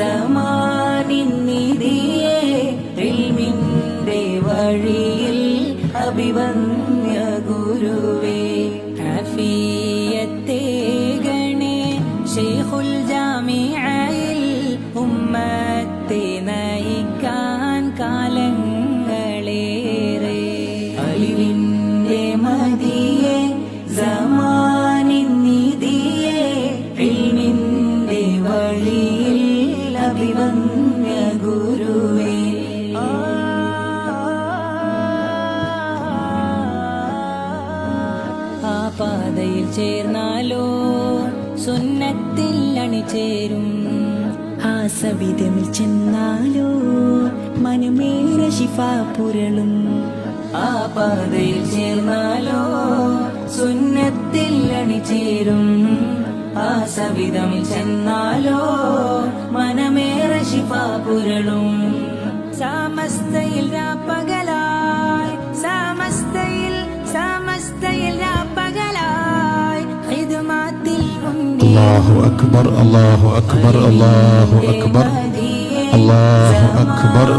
സമാനിൻ നിധിയേ ഇൽമിന്റെ വഴിയിൽ അഭിവന്യ ഗുരുവേ ആഫിയത്തേ ഗണേ ശൈഖുൽ ജാമിഅയിൽ ഉമ്മത്തെ നയിക്കാൻ കാലങ്ങളേറെ അലിവിന്റെ മദിയേ സമാനിൻ നിധിയേ ഇൽമിന്റെ വഴിയിൽ അഭിവന്യ ഗുരുവേ ആ പാതയിൽ ചേർന്നാലോ സുന്നത്തിൽ അണിചേരും ആ സവിധമിൽ ചെന്നാലോ മനമേറെ ശിഫ പുരളും ആ പാതയിൽ ചേർന്നാലോ സുന്നത്തിൽ അണിചേരും ആ സവിധമിൽ ചെന്നാലോ മനമേറെ ശിഫ പുരളും സമസ്തയിൽ രാപ്പകലായി സമസ്തയിൽ രാപ്പകലായി ഖിദ്മത്തിൽ അല്ലാഹു അക്ബർ അല്ലാഹു അക്ബർ അല്ലാഹു അക്ബർ അല്ലാഹു അക്ബർ.